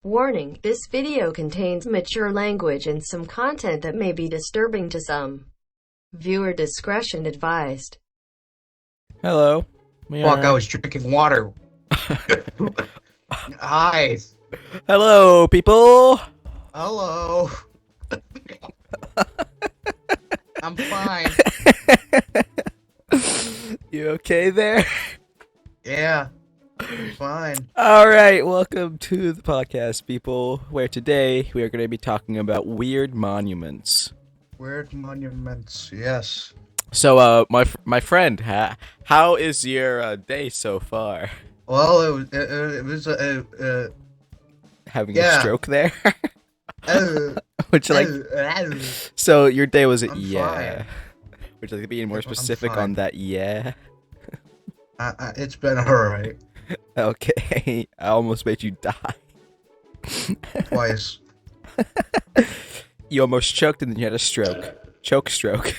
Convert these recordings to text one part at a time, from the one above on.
Warning, this video contains mature language and some content that may be disturbing to some. Viewer discretion advised. Hello. Fuck, I was drinking water. Hi. Hello, people. Hello. I'm fine. You okay there? Yeah, I'm fine. All right, welcome to the podcast, people, where today we are going to be talking about weird monuments. Weird monuments, yes. So, my friend, how is your day so far? Well, it was Having yeah. a stroke there? uh, Would you like? So your day was I'm yeah. fine. Would you like to be more I'm specific fine. on that? Yeah. It's been alright. Okay. I almost made you die. Twice. You almost choked and then you had a stroke. Choke stroke.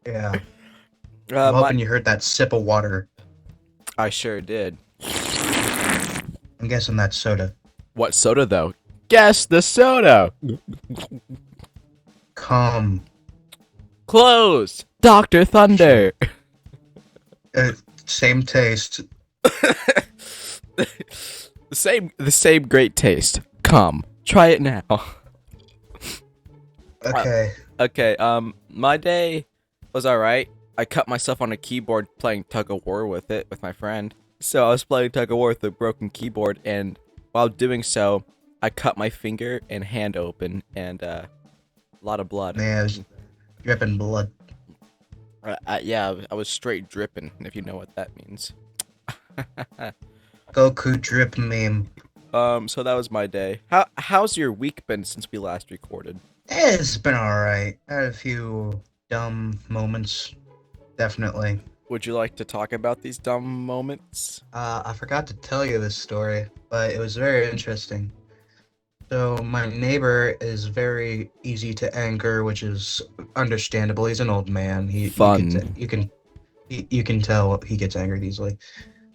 Yeah. I'm hoping you heard that sip of water. I sure did. I'm guessing that's soda. What soda, though? Guess the soda! Come. Close! Dr. Thunder! Same taste. The same great taste. Come. Try it now. Okay. Okay, my day was alright. I cut myself on a keyboard playing tug of war with it with my friend. So I was playing tug of war with a broken keyboard, and while doing so, I cut my finger and hand open, and a lot of blood. Man, it was dripping blood. Yeah, I was straight dripping, if you know what that means. Goku drip meme. So that was my day. How's your week been since we last recorded? It's been alright. I had a few dumb moments. Definitely. Would you like to talk about these dumb moments? I forgot to tell you this story, but it was very interesting. So my neighbor is very easy to anger, which is understandable. He's an old man. Fun. You can tell he gets angered easily.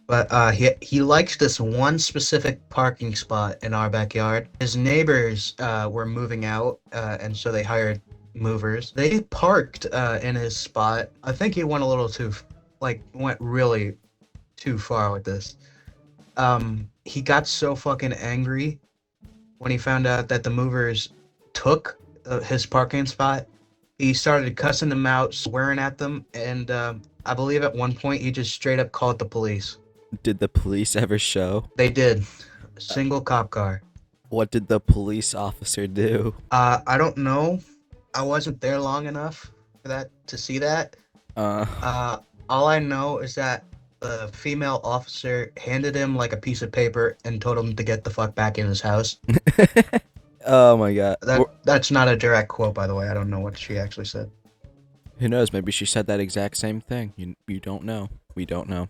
But he likes this one specific parking spot in our backyard. His neighbors were moving out, and so they hired movers. They parked in his spot. I think he went a little too, went really too far with this. He got so fucking angry when he found out that the movers took his parking spot. He started cussing them out, swearing at them, and I believe at one point he just straight up called the police. Did the police ever show? They did. Single cop car. What did the police officer do? I don't know. I wasn't there long enough for that to see that. All I know is that the female officer handed him like a piece of paper and told him to get the fuck back in his house. Oh my god. That's not a direct quote, by the way. I don't know what she actually said. Who knows? Maybe she said that exact same thing. You don't know. We don't know.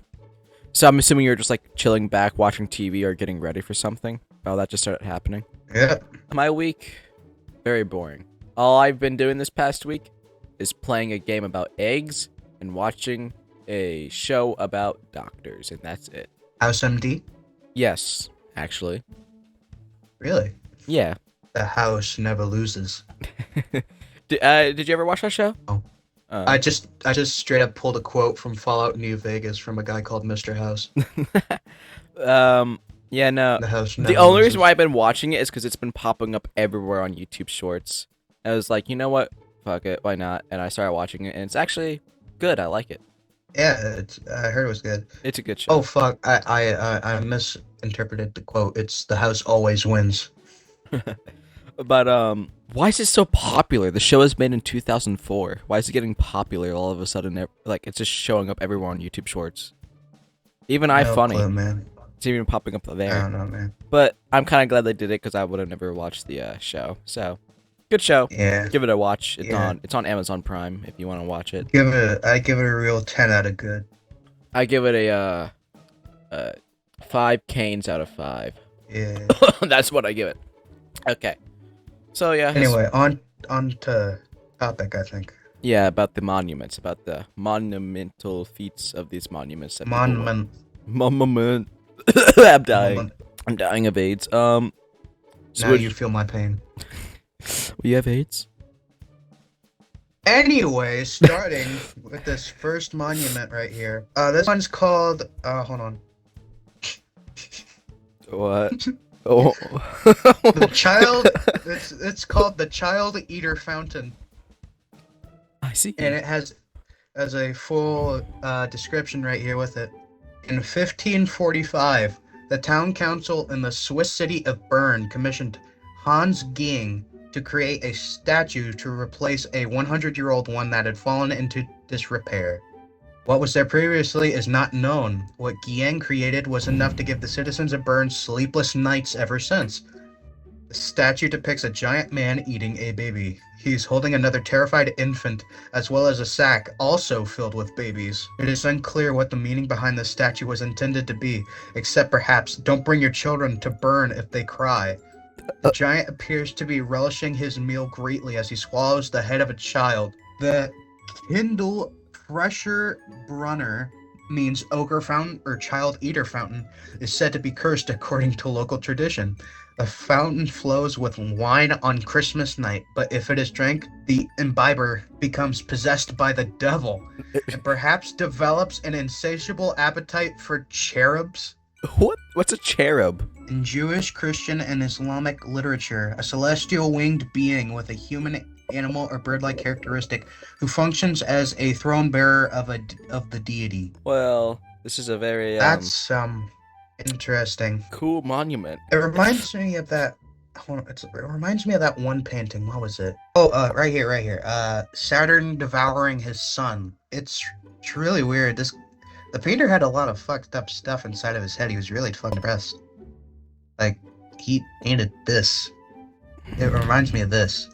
So I'm assuming you're just like chilling back, watching TV, or getting ready for something. Oh, that just started happening. Yep. My week, very boring. All I've been doing this past week is playing a game about eggs and watching a show about doctors, and that's it. House MD? Yes, actually. Really? Yeah. The house never loses. Did you ever watch that show? Oh. I just straight up pulled a quote from Fallout New Vegas from a guy called Mr. House. Yeah, no. The house The never only loses. reason why I've been watching it is because it's been popping up everywhere on YouTube Shorts. I was like, you know what? Fuck it, why not? And I started watching it, and it's actually good. I like it. Yeah, I heard it was good. It's a good show. Oh fuck! I misinterpreted the quote. It's the house always wins. But why is it so popular? The show was made in 2004. Why is it getting popular all of a sudden? Like it's just showing up everywhere on YouTube Shorts. Even No iFunny, clue, man. it's even popping up there. I don't know, man. But I'm kind of glad they did it because I would have never watched the show. So, good show. Yeah. Give it a watch. It's Yeah. on Amazon Prime if you want to watch it. I give it a real 10 out of good. I give it a 5 canes out of 5. Yeah. That's what I give it. Okay. So yeah. Anyway, on to topic, I think. Yeah, about the monuments, about the monumental feats of these monuments. That Monument. Monument. I'm dying. Moment. I'm dying of AIDS. So Now you feel my pain. you have AIDS? Anyway, starting with this first monument right here. This one's called. Hold on. What? Oh. The child. It's called the Child Eater Fountain, I see. and it has a full description right here with it. In 1545, the town council in the Swiss city of Bern commissioned Hans Ging to create a statue to replace a 100-year-old one that had fallen into disrepair. What was there previously is not known. What Guienne created was enough to give the citizens of Bern sleepless nights ever since. The statue depicts a giant man eating a baby. He's holding another terrified infant, as well as a sack also filled with babies. It is unclear what the meaning behind the statue was intended to be, except perhaps, don't bring your children to Bern if they cry. The giant appears to be relishing his meal greatly as he swallows the head of a child. The Kindle Fresher Brunner means ogre fountain or child eater fountain is said to be cursed according to local tradition. The fountain flows with wine on Christmas night, but if it is drank, the imbiber becomes possessed by the devil and perhaps develops an insatiable appetite for cherubs. What? What's a cherub? In Jewish, Christian, and Islamic literature, a celestial winged being with a human, animal, or bird-like characteristic who functions as a throne bearer of the deity. Well, this is a very That's interesting. cool monument. It reminds me of that. Hold on, it reminds me of that one painting. What was it? Oh, right here. Saturn devouring his son. It's really weird. The painter had a lot of fucked up stuff inside of his head. He was really fucking depressed. Like, he painted this. It reminds me of this.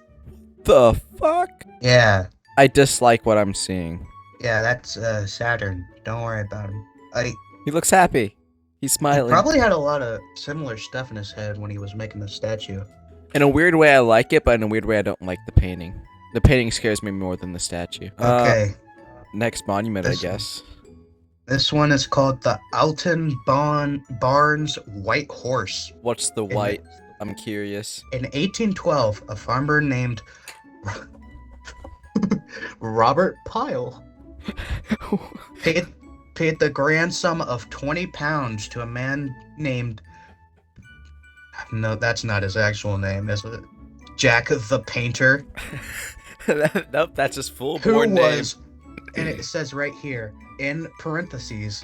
The fuck? Yeah. I dislike what I'm seeing. Yeah, that's Saturn. Don't worry about him. He looks happy. He's He smiling. probably had a lot of similar stuff in his head when he was making the statue. In a weird way, I like it, but in a weird way, I don't like the painting. The painting scares me more than the statue. Okay. Next monument, I guess. This one is called the Alton Barnes White Horse. What's the white? I'm curious. In 1812, a farmer named Robert Pyle paid the grand sum of £20 to a man named... No, that's not his actual name, is it? Jack the Painter. Nope, that's his full Who born name. was, and it says right here, in parentheses,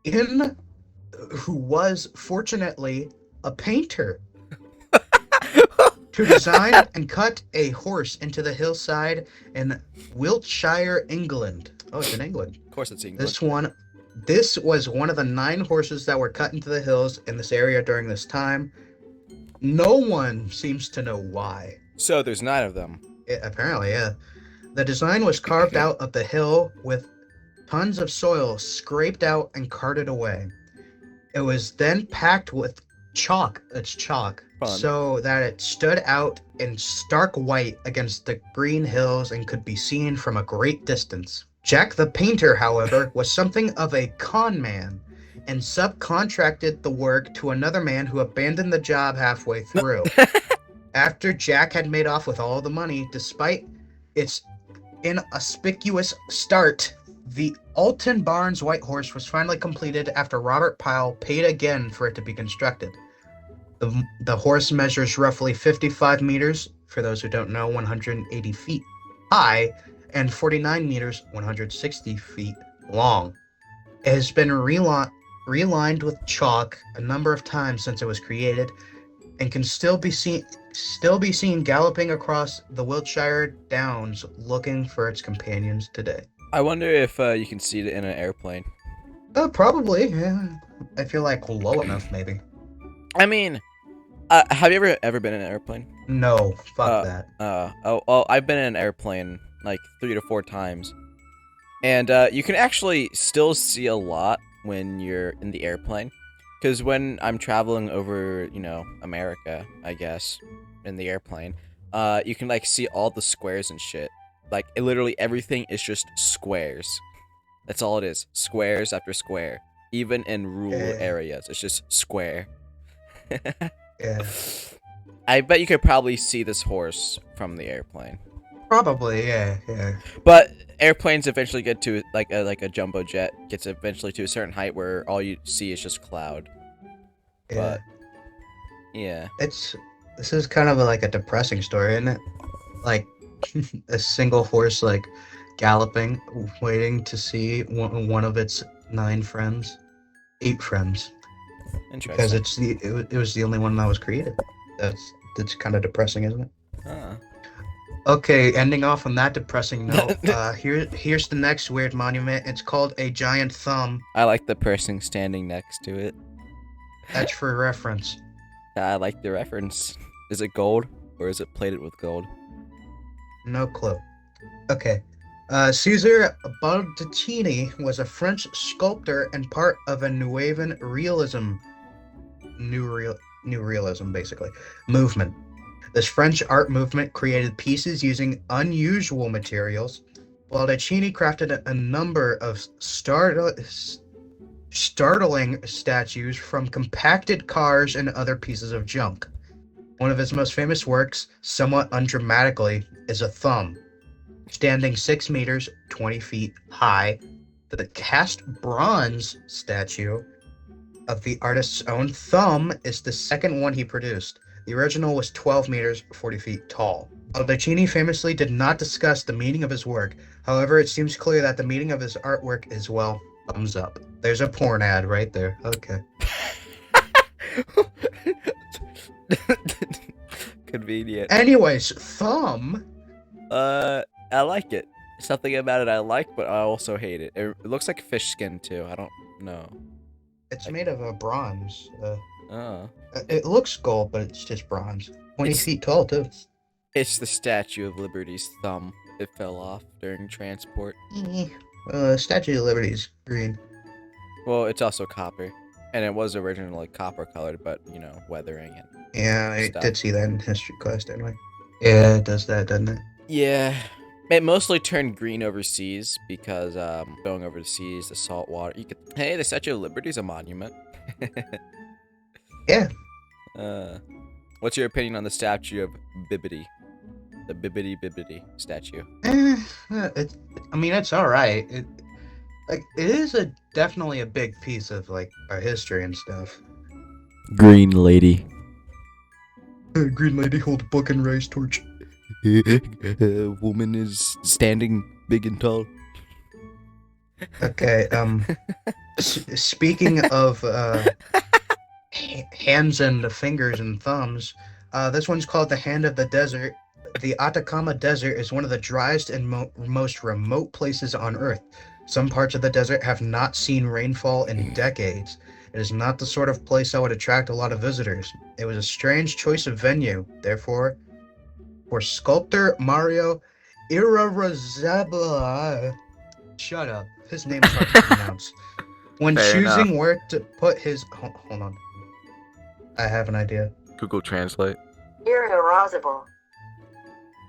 who was fortunately a painter, to design and cut a horse into the hillside in Wiltshire, England. Oh, it's in England. Of course it's English. This was one of the 9 horses that were cut into the hills in this area during this time. No one seems to know why. So there's 9 of them. Apparently, yeah. The design was carved out of the hill with tons of soil scraped out and carted away. It was then packed with chalk. It's chalk. Fun. So that it stood out in stark white against the green hills and could be seen from a great distance. Jack the Painter, however, was something of a con man and subcontracted the work to another man who abandoned the job halfway through. After Jack had made off with all the money, despite its inauspicious start, the Alton Barnes White Horse was finally completed after Robert Pyle paid again for it to be constructed. The horse measures roughly 55 meters, for those who don't know, 180 feet high, and 49 meters, 160 feet long. It has been relined with chalk a number of times since it was created, and can still be seen galloping across the Wiltshire Downs looking for its companions today. I wonder if you can see it in an airplane. Probably, yeah. I feel like low enough, maybe. I mean, have you ever been in an airplane? No, fuck that. Well, I've been in an airplane like 3 to 4 times, and you can actually still see a lot when you're in the airplane. Because when I'm traveling over, America, I guess, in the airplane, you can, see all the squares and shit. Literally everything is just squares. That's all it is. Squares after square. Even in rural areas, it's just square. Yeah. I bet you could probably see this horse from the airplane. Probably, yeah. But airplanes eventually get to like a jumbo jet gets eventually to a certain height where all you see is just cloud. Yeah. But yeah. This is kind of like a depressing story, isn't it? Like a single horse like galloping, waiting to see one of its 8 friends, because Interesting. it was the only one that was created. That's kind of depressing, isn't it? Huh. Okay, ending off on that depressing note. Here's the next weird monument. It's called a giant thumb. I like the person standing next to it. That's for reference. I like the reference. Is it gold or is it plated with gold? No clue. Okay. Caesar Baldacchini was a French sculptor and part of a New Realism, basically, movement. This French art movement created pieces using unusual materials. Baldacchini crafted a number of startling statues from compacted cars and other pieces of junk. One of his most famous works, somewhat undramatically, is a thumb. Standing 6 meters, 20 feet high, the cast bronze statue of the artist's own thumb is the second one he produced. The original was 12 meters, 40 feet tall. Baldacchini famously did not discuss the meaning of his work. However, it seems clear that the meaning of his artwork is, well, thumbs up. There's a porn ad right there. Okay. Convenient. Anyways, thumb. I like it. Something about it I like, but I also hate it. It looks like fish skin too. I don't know. It's made of a bronze. Oh. It looks gold, but it's just bronze. 20 It's- feet tall, too. It's the Statue of Liberty's thumb. It fell off during transport. Statue of Liberty's green. Well, it's also copper. And it was originally copper colored, but, you know, weathering it. Yeah, I Stuff. did see that in history class, didn't I? Yeah, it does that, doesn't it? Yeah. It mostly turned green overseas because going overseas, the salt water. Hey, the Statue of Liberty's a monument. Yeah. What's your opinion on the statue of Bibbidi? The Bibbidi statue. It's all right. It is definitely a big piece of like our history and stuff. Green lady. Green lady hold a book and raise torch. Woman is standing big and tall. Okay. Speaking of hands and fingers and thumbs, this one's called the Hand of the Desert. The Atacama Desert is one of the driest and most remote places on Earth. Some parts of the desert have not seen rainfall in decades. It is not the sort of place that would attract a lot of visitors. It was a strange choice of venue. Therefore, for sculptor Mario Irarrázaval, shut up. His name's hard to pronounce. When Fair choosing enough. where to put his... Hold on. I have an idea. Google Translate. Irreversible.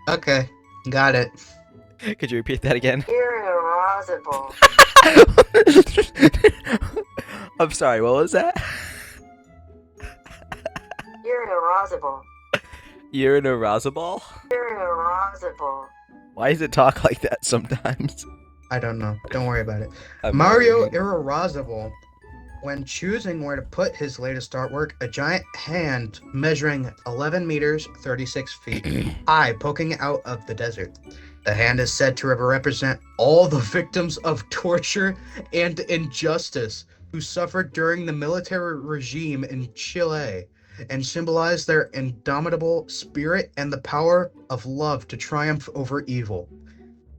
Okay, got it. Could you repeat that again? Irreversible. I'm sorry, what was that? Irreversible. You're an arousable? Irreversible. Why does it talk like that sometimes? I don't know. Don't worry about it. I'm Mario sorry. Irarrázaval, when choosing where to put his latest artwork, a giant hand measuring 11 meters, 36 feet high poking out of the desert. The hand is said to represent all the victims of torture and injustice who suffered during the military regime in Chile and symbolize their indomitable spirit and the power of love to triumph over evil.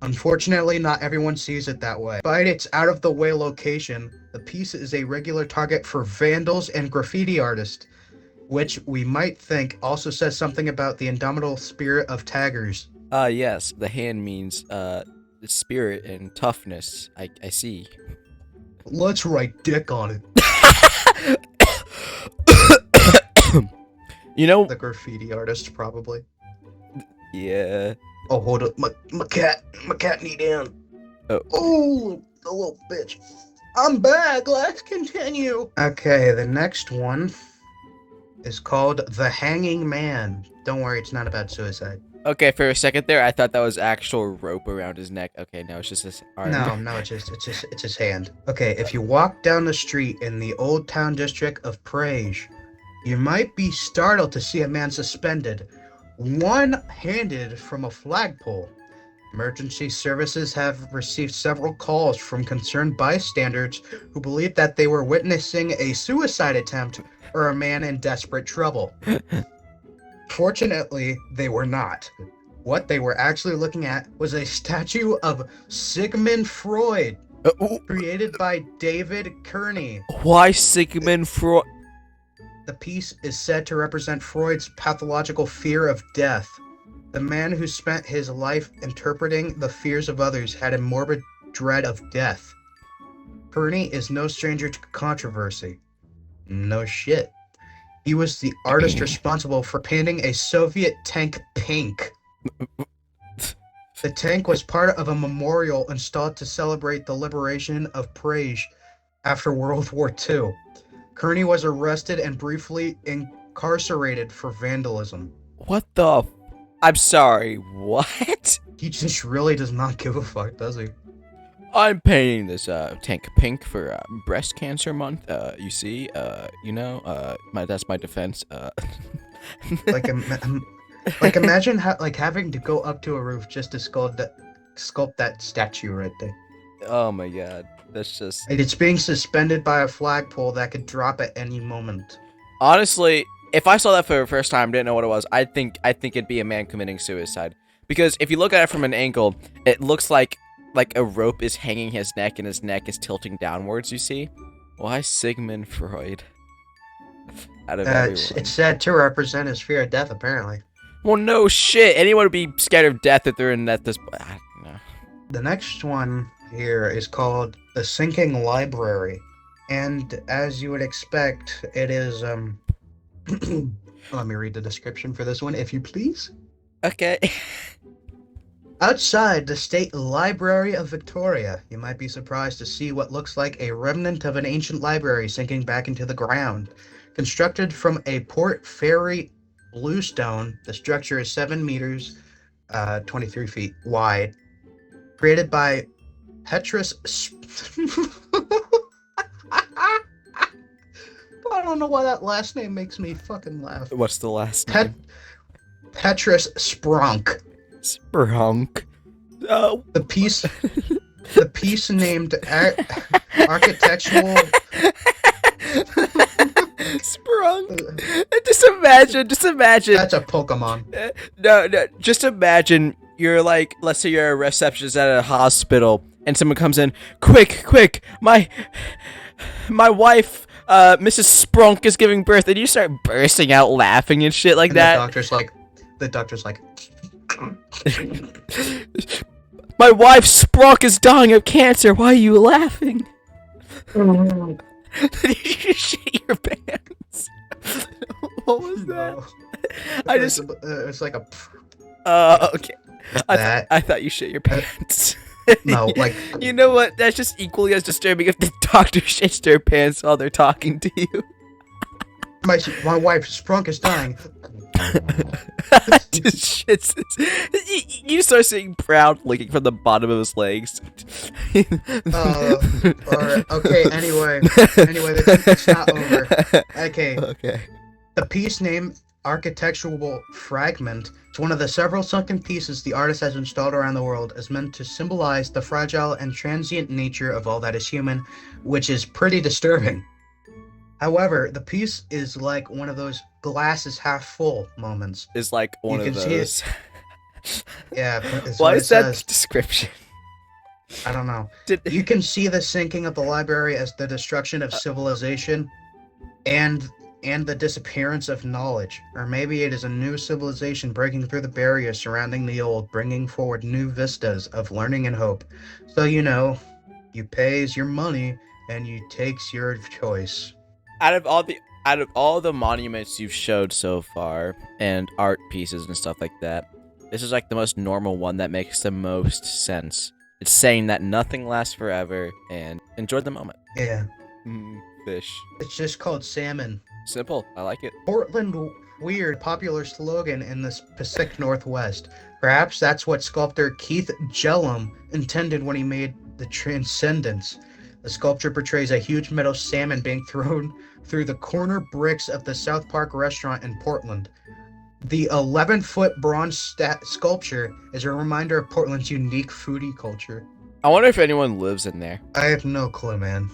Unfortunately, not everyone sees it that way. Despite its out-of-the-way location, the piece is a regular target for vandals and graffiti artists, which we might think also says something about the indomitable spirit of taggers. Yes, the hand means, spirit and toughness. I see. Let's write dick on it. You know, The graffiti artist, probably. yeah. Oh, hold up. My cat need in. Oh, the little bitch. I'm back. Let's continue. Okay, the next one. is called The Hanging Man. Don't worry, it's not about suicide. Okay, for a second there, I thought that was actual rope around his neck. Okay, no, it's just his arm. No, it's his hand. Okay, if you walk down the street in the Old Town district of Prague, you might be startled to see a man suspended, one-handed from a flagpole. Emergency services have received several calls from concerned bystanders who believe that they were witnessing a suicide attempt or a man in desperate trouble. Fortunately, they were not. What they were actually looking at was a statue of Sigmund Freud, created by David Kearney. Why Sigmund Freud? The piece is said to represent Freud's pathological fear of death. The man who spent his life interpreting the fears of others had a morbid dread of death. Kearney is no stranger to controversy. No shit. He was the artist responsible for painting a Soviet tank pink. The tank was part of a memorial installed to celebrate the liberation of Prague after World War II. Kearney was arrested and briefly incarcerated for vandalism. What the? I'm sorry. What? He just really does not give a fuck, does he? I'm painting this tank pink for breast cancer month. You see, that's my defense. Like, like imagine having to go up to a roof just to sculpt that statue right there. Oh my god, that's just. Like, it's being suspended by a flagpole that could drop at any moment. Honestly, if I saw that for the first time, didn't know what it was, I think it'd be a man committing suicide. Because if you look at it from an angle, it looks like a rope is hanging his neck and his neck is tilting downwards, you see? Why Sigmund Freud? Out of everyone. It's said to represent his fear of death, apparently. Well, no shit. Anyone would be scared of death if they're in this. I don't know. The next one here is called The Sinking Library. And as you would expect, it is, let me read the description for this one, if you please. Okay. Outside the State Library of Victoria, you might be surprised to see what looks like a remnant of an ancient library sinking back into the ground. Constructed from a Port Fairy bluestone, the structure is 7 meters, 23 feet wide. Created by Petrus... I don't know why that last name makes me fucking laugh. What's the last name? Petrus Spronk. Sprunk. Oh. The piece named architectural. Sprunk. Just imagine. That's a Pokemon. No, just imagine you're like, let's say you're a receptionist at a hospital, and someone comes in, quick, my wife, Mrs. Sprunk is giving birth, and you start bursting out laughing and shit like and that. The doctor's like. My wife Sprunk is dying of cancer. Why are you laughing? Did you shit your pants? What was that? No. It's like a. Okay. I thought you shit your pants. No, like. You know what? That's just equally as disturbing if the doctor shits their pants while they're talking to you. My wife Sprunk is dying. Just shits. You start seeing Proud licking from the bottom of his legs. Okay. Anyway, it's not over. Okay. The piece named Architectural Fragment is one of the several sunken pieces the artist has installed around the world, as meant to symbolize the fragile and transient nature of all that is human, which is pretty disturbing. However, the piece is like one of those glass is half full moments. Is like one of those. Yeah. Why is that description? I don't know. You can see the sinking of the library as the destruction of civilization and the disappearance of knowledge. Or maybe it is a new civilization breaking through the barriers surrounding the old, bringing forward new vistas of learning and hope. So, you pays your money and you takes your choice. Out of all the monuments you've showed so far, and art pieces and stuff like that, this is like the most normal one that makes the most sense. It's saying that nothing lasts forever, and enjoy the moment. Yeah. fish? It's just called salmon. Simple. I like it. Portland Weird, popular slogan in the Pacific Northwest. Perhaps that's what sculptor Keith Jellum intended when he made the Transcendence. The sculpture portrays a huge metal salmon being thrown through the corner bricks of the South Park restaurant in Portland. The 11-foot bronze sculpture is a reminder of Portland's unique foodie culture. I wonder if anyone lives in there. I have no clue, man.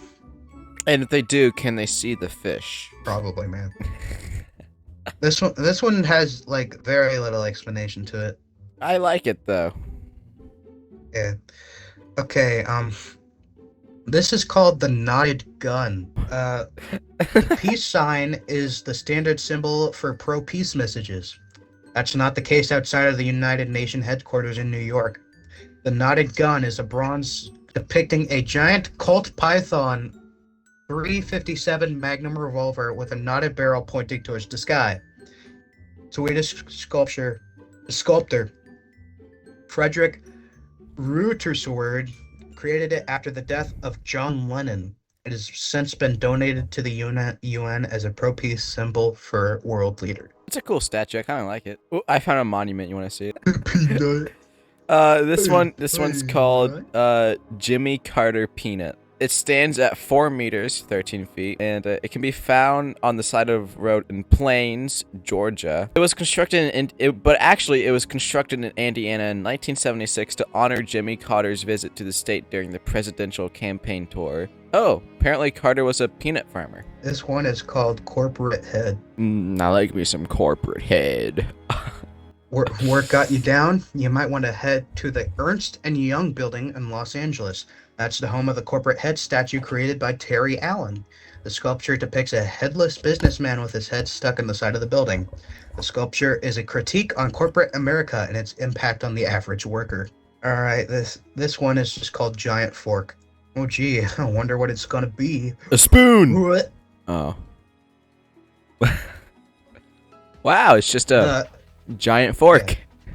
And if they do, can they see the fish? Probably, man. This one has like very little explanation to it. I like it though. Yeah. Okay, this is called the knotted gun. The peace sign is the standard symbol for pro-peace messages. That's not the case outside of the United Nations headquarters in New York. The knotted gun is a bronze depicting a giant Colt Python 357 Magnum revolver with a knotted barrel pointing towards the sky. Swedish sculptor Frederick Reuterswärd created it after the death of John Lennon. It has since been donated to the UN as a pro-peace symbol for world leader. It's a cool statue. I kind of like it. Ooh, I found a monument. You want to see it? Peanut. This one's called Jimmy Carter Peanut. It stands at 4 meters, 13 feet, and it can be found on the side of road in Plains, Georgia. It was constructed it was constructed in Indiana in 1976 to honor Jimmy Carter's visit to the state during the presidential campaign tour. Oh, apparently Carter was a peanut farmer. This one is called Corporate Head. I like me some corporate head. Work got you down? You might want to head to the Ernst & Young building in Los Angeles. That's the home of the corporate head statue created by Terry Allen. The sculpture depicts a headless businessman with his head stuck in the side of the building. The sculpture is a critique on corporate America and its impact on the average worker. Alright, this one is just called Giant Fork. Oh gee, I wonder what it's gonna be. A spoon! What? Oh. Wow, it's just a giant fork. Yeah.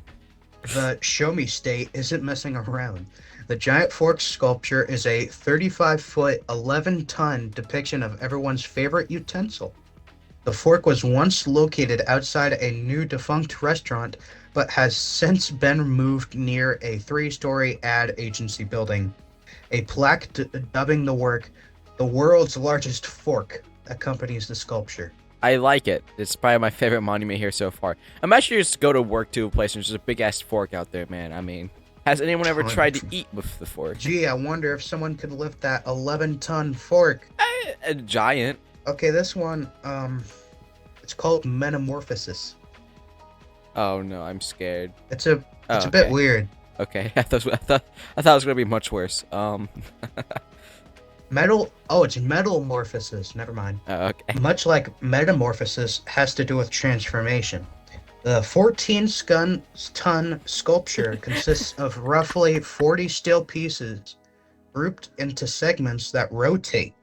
The Show Me State isn't messing around. The Giant Fork sculpture is a 35-foot, 11-ton depiction of everyone's favorite utensil. The fork was once located outside a new defunct restaurant, but has since been moved near a 3-story ad agency building. A plaque dubbing the work the world's largest fork accompanies the sculpture. I like it. It's probably my favorite monument here so far. Imagine you just go to work to a place and there's just a big-ass fork out there, man. I mean, has anyone ever tried to eat with the fork? Gee, I wonder if someone could lift that 11-ton fork. A giant. Okay, this one, it's called Metamorphosis. Oh no, I'm scared. It's a bit weird. Okay, I thought it was gonna be much worse. It's metamorphosis. Never mind. Okay. Much like metamorphosis has to do with transformation. The 14-ton sculpture consists of roughly 40 steel pieces grouped into segments that rotate.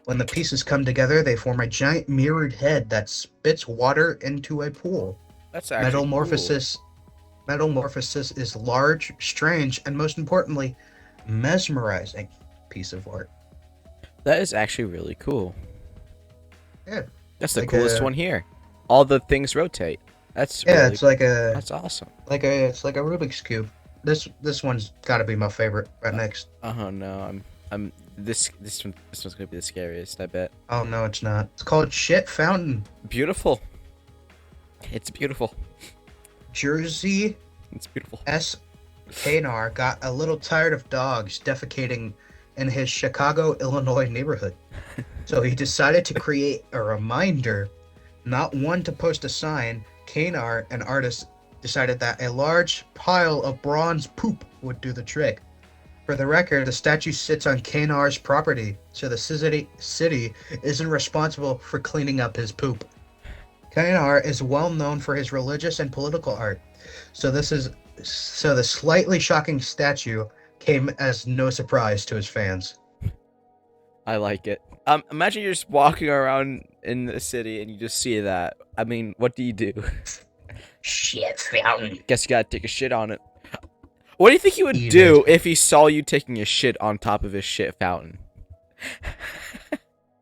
When the pieces come together, they form a giant mirrored head that spits water into a pool. That's actually Metamorphosis. Cool. Metamorphosis is large, strange, and most importantly, mesmerizing piece of art. That is actually really cool. Yeah. That's the coolest one here. All the things rotate. That's it's like a. That's awesome. It's like a Rubik's cube. This one's got to be my favorite. Right next. Oh no, this one's gonna be the scariest, I bet. Oh no, it's not. It's called Shit Fountain. Beautiful. It's beautiful. Jersey. It's beautiful. S. Kanar got a little tired of dogs defecating in his Chicago, Illinois neighborhood. So he decided to create a reminder, not one to post a sign. Kanar, an artist, decided that a large pile of bronze poop would do the trick. For the record, the statue sits on Kanar's property, so the city isn't responsible for cleaning up his poop. Kanar is well known for his religious and political art, so the slightly shocking statue came as no surprise to his fans. I like it. Imagine you're just walking around in the city and you just see that. I mean, what do you do? Shit fountain. Guess you gotta take a shit on it. What do you think he would do if he saw you taking a shit on top of his shit fountain?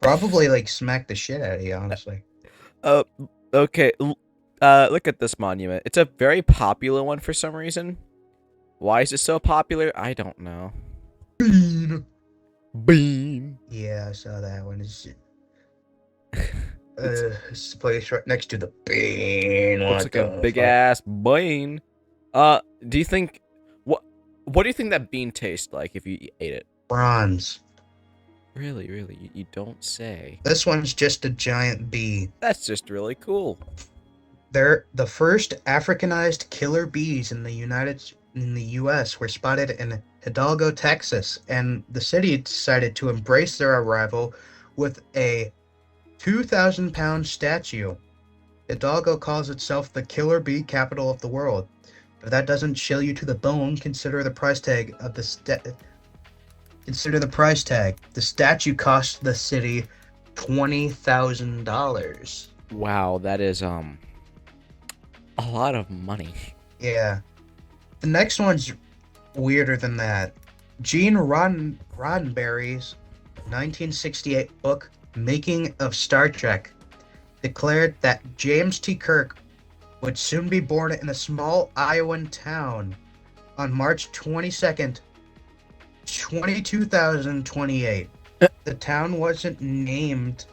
Probably like smack the shit out of you, honestly. Uh, okay. Look at this monument. It's a very popular one for some reason. Why is it so popular? I don't know. Bean. Bean. Yeah, I saw that one. It's the place right next to the bean. Looks What like a the big fuck? ass bean. Do you think what? What do you think that bean tastes like if you ate it? Bronze. Really, really, you don't say. This one's just a giant bee. That's just really cool. They're the first Africanized killer bees in the US were spotted in Hidalgo, Texas, and the city decided to embrace their arrival with a 2,000-pound statue. Hidalgo calls itself the killer bee capital of the world. If that doesn't chill you to the bone, consider the price tag of consider the price tag. The statue cost the city $20,000. Wow, that is a lot of money. Yeah. The next one's weirder than that. Roddenberry's 1968 book, Making of Star Trek, declared that James T. Kirk would soon be born in a small Iowan town on March 22nd, 2028. The town wasn't named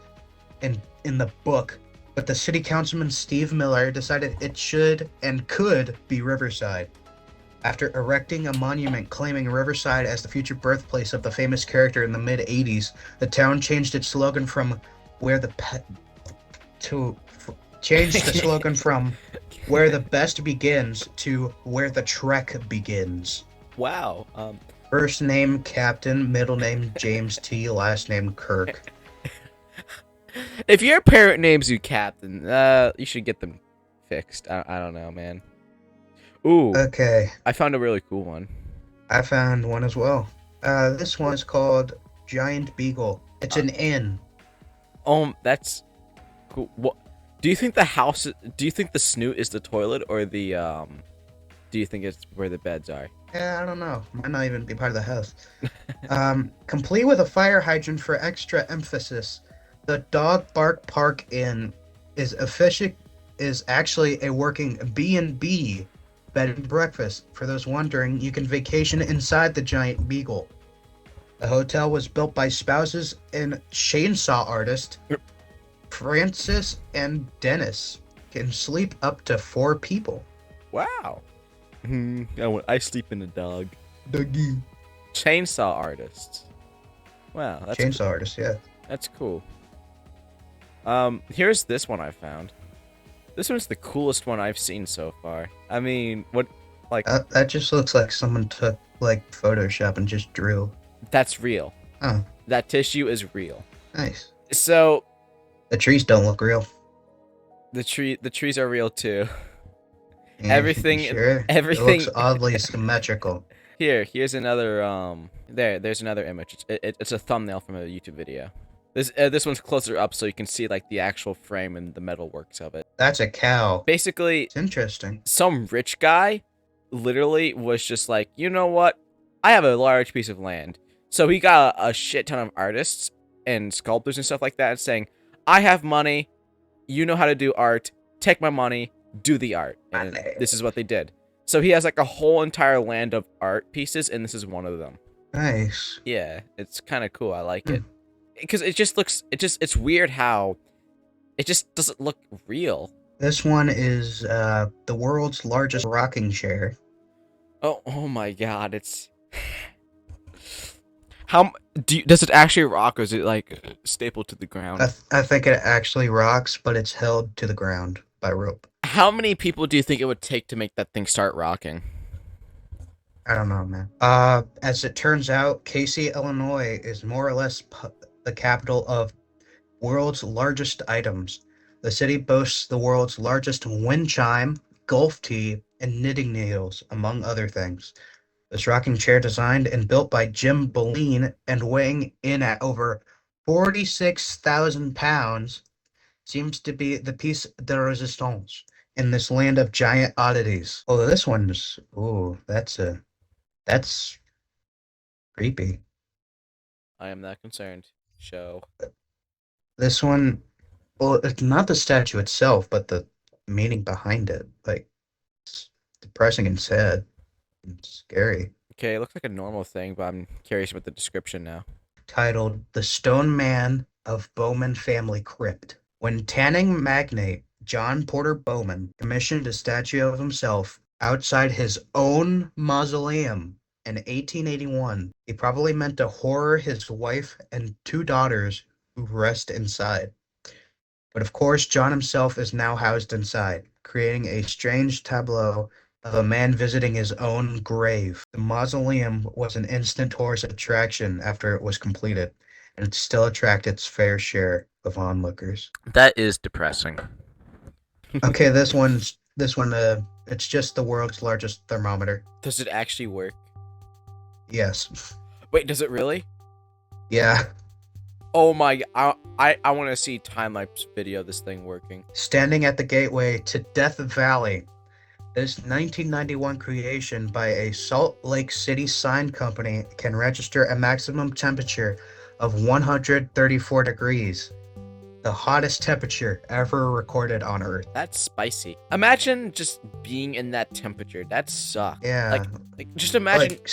in the book, but the city councilman Steve Miller decided it should and could be Riverside. After erecting a monument claiming Riverside as the future birthplace of the famous character in the mid-80s, the town changed its slogan from where the pet to changed the slogan from where the best begins to where the trek begins. Wow. First name Captain, middle name James T, last name Kirk. If your parent names you Captain, you should get them fixed. I don't know, man. Ooh, Okay, I found a really cool one. I found one as well. This one is called Giant Beagle. It's an inn. That's cool. What? Do you think the house? Do you think the snoot is the toilet, or the Do you think it's where the beds are? Yeah, I don't know. Might not even be part of the house. Complete with a fire hydrant for extra emphasis, the Dog Bark Park Inn is actually a working B&B bed and breakfast. For those wondering, you can vacation inside the giant beagle. The hotel was built by spouses and chainsaw artist Francis and Dennis. Can sleep up to 4 people. Wow. I sleep in a dog. Dougie. Chainsaw artists. Wow, that's Chainsaw artist, yeah. That's cool. Here's this one I found. This one's the coolest one I've seen so far. I mean, what, like... That just looks like someone took, like, Photoshop and just drew. That's real. Oh. That tissue is real. Nice. So... The trees don't look real. The trees are real, too. Yeah, Everything... Sure. Everything... It looks oddly symmetrical. Here's another, there's another image. It's a thumbnail from a YouTube video. This one's closer up so you can see, like, the actual frame and the metal works of it. That's a cow. Basically, It's interesting. some rich guy literally was just like, you know what? I have a large piece of land. So he got a shit ton of artists and sculptors and stuff like that saying, I have money. You know how to do art. Take my money. Do the art. And this is what they did. So he has like a whole entire land of art pieces, and this is one of them. Nice. Yeah, it's kind of cool. I like it. Because it just looks, it's weird how it just doesn't look real. This one is the world's largest rocking chair. Oh my god, it's... does it actually rock, or is it like stapled to the ground? I think it actually rocks, but it's held to the ground by rope. How many people do you think it would take to make that thing start rocking? I don't know, man. As it turns out, Casey, Illinois is more or less the capital of world's largest items. The city boasts the world's largest wind chime, golf tee, and knitting needles, among other things. This rocking chair, designed and built by Jim Boleen and weighing in at over 46,000 pounds, seems to be the piece de resistance in this land of giant oddities. Although this one's, ooh, that's creepy. I am not concerned. Show. This one, well, it's not the statue itself, but the meaning behind it. Like, it's depressing and sad and scary. Okay, it looks like a normal thing, but I'm curious about the description now. Titled The Stone Man of Bowman Family Crypt. When tanning magnate John Porter Bowman commissioned a statue of himself outside his own mausoleum in 1881, he probably meant to horror his wife and two daughters who rest inside. But of course, John himself is now housed inside, creating a strange tableau of a man visiting his own grave. The mausoleum was an instant tourist attraction after it was completed, and it still attracts its fair share of onlookers. That is depressing. Okay, this one, it's just the world's largest thermometer. Does it actually work? Yes. Wait, does it really? Yeah. Oh my! I want to see time lapse video of this thing working. Standing at the gateway to Death Valley, this 1991 creation by a Salt Lake City sign company can register a maximum temperature of 134 degrees, the hottest temperature ever recorded on Earth. That's spicy. Imagine just being in that temperature. That sucks. Yeah, Like just imagine like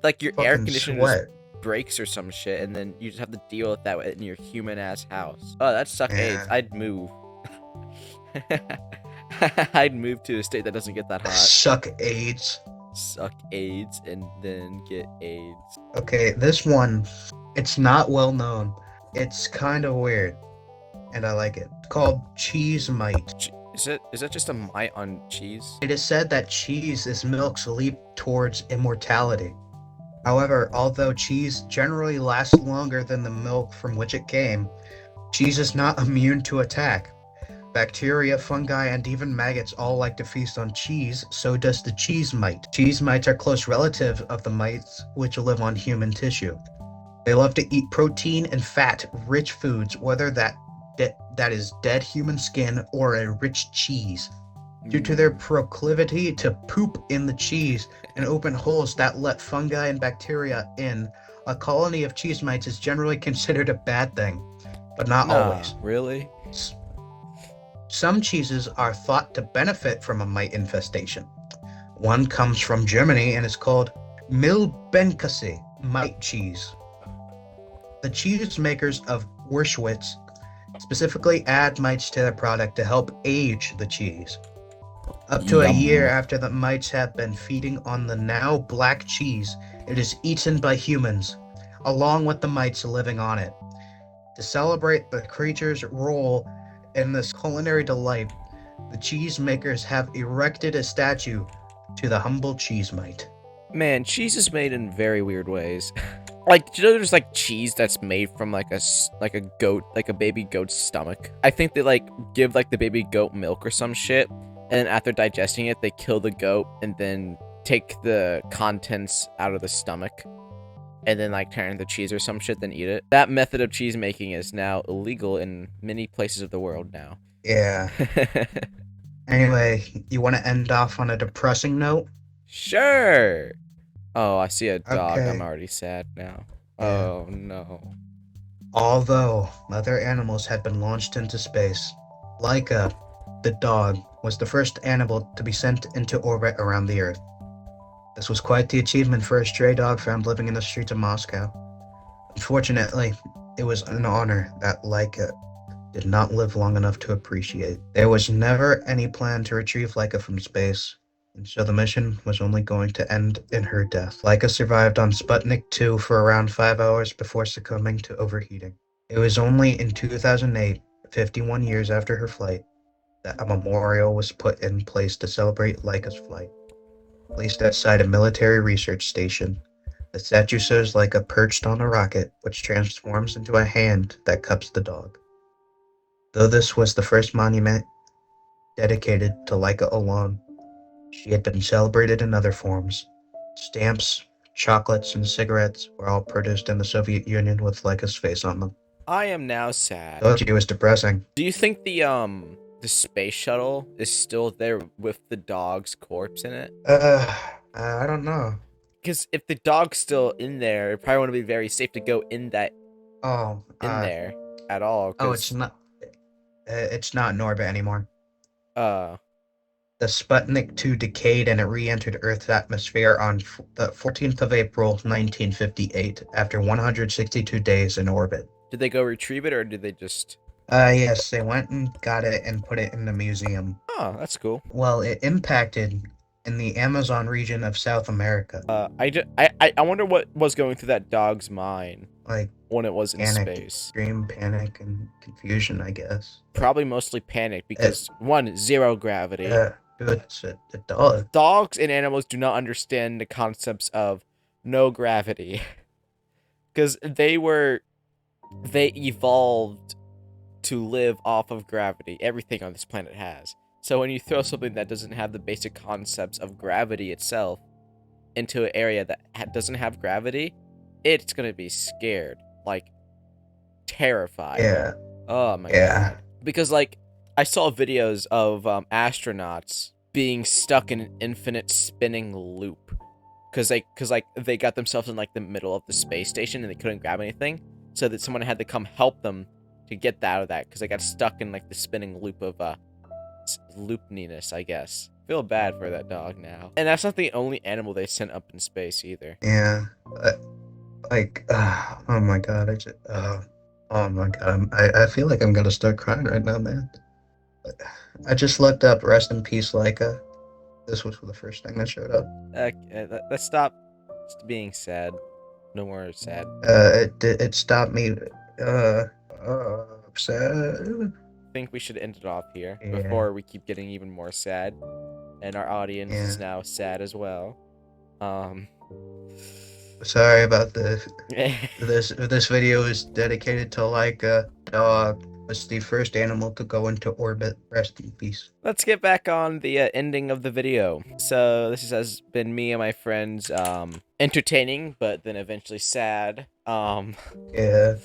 like your air fucking conditioner just sweat. breaks or some shit, and then you just have to deal with that in your human ass house. Oh, that sucks. AIDS. Yeah. I'd move. I'd move to a state that doesn't get that hot. Suck AIDS. Suck AIDS and then get AIDS. Okay, this one, it's not well known. It's kind of weird, and I like it. It's called Cheese Mite. Is that just a mite on cheese? It is said that cheese is milk's leap towards immortality. However, although cheese generally lasts longer than the milk from which it came, cheese is not immune to attack. Bacteria, fungi, and even maggots all like to feast on cheese, so does the cheese mite. Cheese mites are close relatives of the mites which live on human tissue. They love to eat protein and fat-rich foods, whether that is dead human skin or a rich cheese. Due to their proclivity to poop in the cheese and open holes that let fungi and bacteria in, a colony of cheese mites is generally considered a bad thing, but not always. Really? Some cheeses are thought to benefit from a mite infestation. One comes from Germany and is called Milbenkäse mite cheese. The cheese makers of Werschwitz specifically add mites to their product to help age the cheese. Up to a year after the mites have been feeding on the now black cheese, it is eaten by humans, along with the mites living on it. To celebrate the creature's role in this culinary delight, the cheese makers have erected a statue to the humble cheese mite. Man, cheese is made in very weird ways. Like, do you know there's like cheese that's made from like a goat, like a baby goat's stomach? I think they like give like the baby goat milk or some shit, and then after digesting it, they kill the goat and then take the contents out of the stomach, and then like turn into cheese or some shit, then eat it. That method of cheese making is now illegal in many places of the world now. Yeah. Anyway, you want to end off on a depressing note? Sure. Oh, I see a dog. Okay. I'm already sad now. Yeah. Oh no. Although other animals had been launched into space, Laika, the dog, was the first animal to be sent into orbit around the Earth. This was quite the achievement for a stray dog found living in the streets of Moscow. Unfortunately, it was an honor that Laika did not live long enough to appreciate. There was never any plan to retrieve Laika from space, and so the mission was only going to end in her death. Laika survived on Sputnik 2 for around 5 hours before succumbing to overheating. It was only in 2008, 51 years after her flight, that a memorial was put in place to celebrate Laika's flight. Placed outside a military research station, the statue shows Laika perched on a rocket, which transforms into a hand that cups the dog. Though this was the first monument dedicated to Laika alone, she had been celebrated in other forms. Stamps, chocolates, and cigarettes were all produced in the Soviet Union with Laika's face on them. I am now sad. Told you it was depressing. Do you think the space shuttle is still there with the dog's corpse in it? I don't know. Because if the dog's still in there, it probably wouldn't be very safe to go in Oh, there. at all. Oh, Cause it's not in orbit anymore. uh, The Sputnik 2 decayed and it re-entered Earth's atmosphere on the 14th of April, 1958, after 162 days in orbit. did they go retrieve it or did they just? Yes, they went and got it and put it in the museum. Oh, that's cool. Well, it impacted in the Amazon region of South America. I wonder what was going through that dog's mind Like when it was in panic, space. extreme panic and confusion, I guess. Probably mostly panic because one, zero gravity. It's a dog. Dogs and animals do not understand the concepts of no gravity because they evolved to live off of gravity. Everything on this planet has. So when you throw something that doesn't have the basic concepts of gravity itself into an area that doesn't have gravity, it's gonna be scared, like terrified. Yeah. Oh my Yeah. god. Because like I saw videos of astronauts being stuck in an infinite spinning loop because they got themselves in like the middle of the space station and they couldn't grab anything, so that someone had to come help them to get out of that because they got stuck in like the spinning loop of loopiness, I guess. Feel bad for that dog now. And that's not the only animal they sent up in space either. Yeah. Oh my god, oh my god, I feel like I'm gonna start crying right now, man. I just looked up "Rest in Peace, Leica." This was the first thing that showed up. Let's stop being sad. No more sad. It stopped me. Upset. I think we should end it off here Yeah. before we keep getting even more sad, and our audience is now sad as well. Sorry about this. This video is dedicated to Leica. Dog was the first animal to go into orbit. Rest in peace. Let's get back on the ending of the video. So this has been me and my friends entertaining, but then eventually sad. Yeah.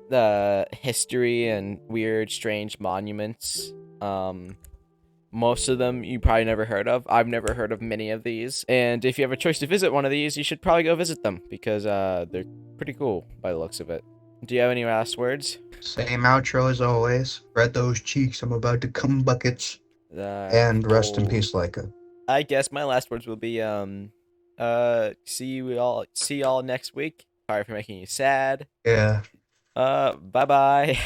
The history and weird, strange monuments. Most of them you probably never heard of. I've never heard of many of these. And if you have a choice to visit one of these, you should probably go visit them because they're pretty cool by the looks of it. Do you have any last words? Same outro as always. Spread those cheeks. I'm about to come buckets. And rest in peace, Leica. I guess my last words will be see y'all next week. Sorry for making you sad. Yeah. Bye bye.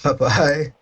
Bye bye.